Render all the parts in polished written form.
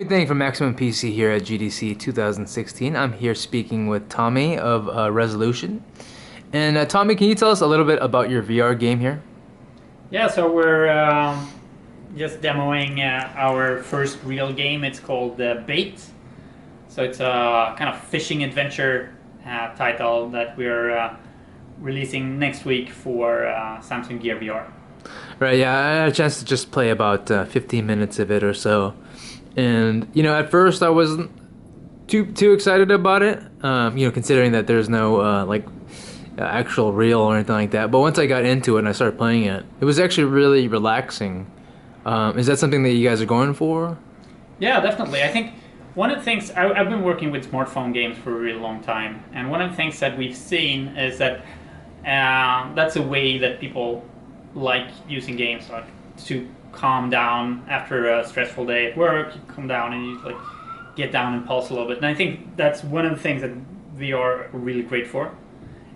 Good thing from Maximum PC here at GDC 2016. I'm here speaking with Tommy of Resolution. And Tommy, can you tell us a little bit about your VR game here? Yeah, so we're just demoing our first real game. It's called Bait. So it's a kind of fishing adventure title that we're releasing next week for Samsung Gear VR. Right, yeah, I had a chance to just play about 15 minutes of it or so. And, at first I wasn't too excited about it, considering that there's no, actual reel or anything like that. But once I got into it and I started playing it, it was actually really relaxing. Is that something that you guys are going for? Yeah, definitely. I think one of the things I've been working with smartphone games for a really long time, and one of the things that we've seen is that that's a way that people like using games, like to calm down after a stressful day at work. You come down and you get down and pulse a little bit. And I think that's one of the things that VR are really great for.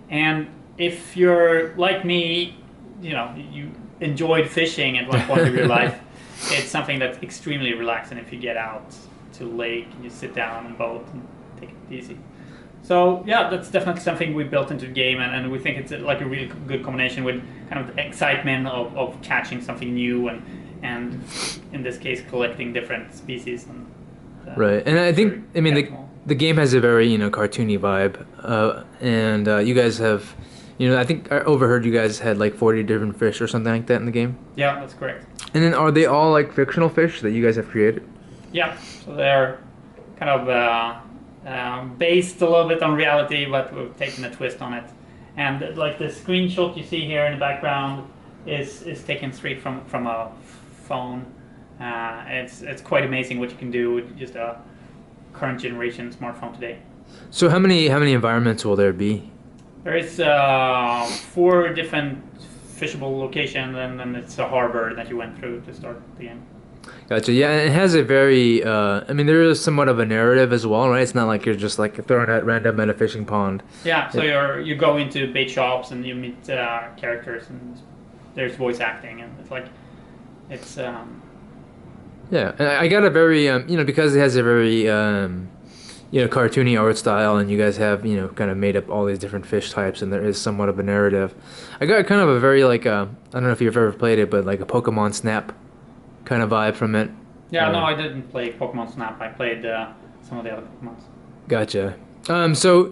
And if you're like me, you enjoyed fishing at one point of your life, it's something that's extremely relaxing if you get out to lake and you sit down on a boat and take it easy. So yeah, that's definitely something we built into the game, and we think it's like a really good combination with kind of the excitement of catching something new and in this case collecting different species. And Right, and I think the game has a very cartoony vibe, and you guys have, I think I overheard you guys had like 40 different fish or something like that in the game. Yeah, that's correct. And then are they all like fictional fish that you guys have created? Yeah, so they're kind of based a little bit on reality, but we've taken a twist on it. And like the screenshot you see here in the background is taken straight from a phone. It's quite amazing what you can do with just a current generation smartphone today. So how many environments will there be? There is 4 different fishable locations, and then it's a harbor that you went through to start the game. Gotcha. Yeah, and it has a very, there is somewhat of a narrative as well, right? It's not like you're just like throwing at random at a fishing pond. Yeah, so you go into bait shops and you meet characters, and there's voice acting, and it's Yeah, and I got a very, because it has a very, cartoony art style, and you guys have, kind of made up all these different fish types, and there is somewhat of a narrative. I got kind of a very, I don't know if you've ever played it, but like a Pokemon Snap kind of vibe from it. Yeah, no, I didn't play Pokemon Snap. I played some of the other Pokemons. Gotcha. So,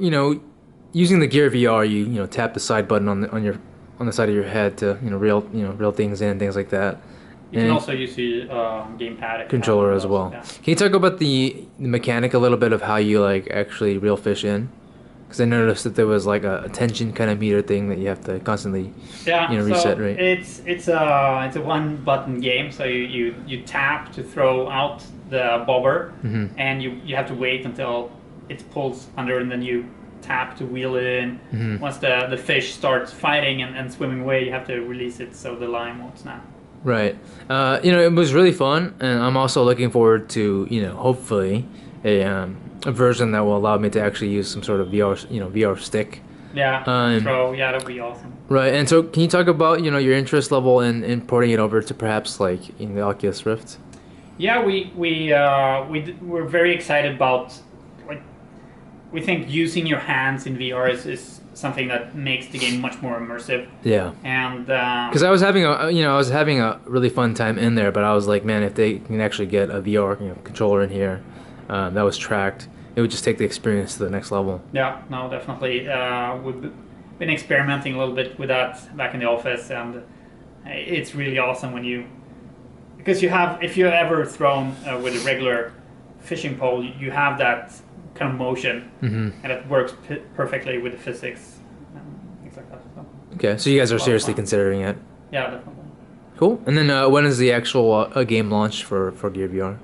using the Gear VR, you tap the side button on the side of your head to, reel things in, things like that. You can also use the gamepad Controller as well. Yeah. Can you talk about the mechanic a little bit of how you like actually reel fish in? Because I noticed that there was like a tension kind of meter thing that you have to constantly, reset, so right? it's a one button game. So you tap to throw out the bobber, and you have to wait until it pulls under, and then you tap to wheel it in. Once the fish starts fighting and swimming away, you have to release it so the line won't snap. Right. It was really fun, and I'm also looking forward to, hopefully a version that will allow me to actually use some sort of VR stick. Yeah. Yeah, that'd be awesome. Right. And so, can you talk about, your interest level in porting it over to perhaps like in the Oculus Rift? Yeah, we're very excited about we think using your hands in VR is something that makes the game much more immersive. Yeah. And because I was having a really fun time in there, but I was like, man, if they can actually get a VR controller in here that was tracked, it would just take the experience to the next level. Yeah, no, definitely. We've been experimenting a little bit with that back in the office, and it's really awesome because if you've ever thrown with a regular fishing pole, you have that kind of motion, and it works perfectly with the physics and things like that. So. Okay, so you guys are seriously considering it. Yeah, definitely. Cool. And then when is the actual game launch for Gear VR?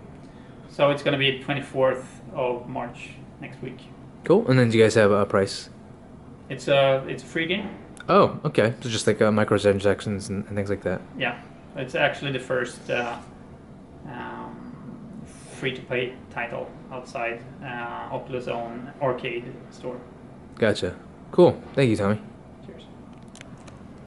So it's going to be 24th of March next week. Cool. And then do you guys have a price? It's a free game. Oh, okay. So just like microtransactions and things like that. Yeah, it's actually the first free-to-play title outside Oculus' own arcade store. Gotcha. Cool. Thank you, Tommy.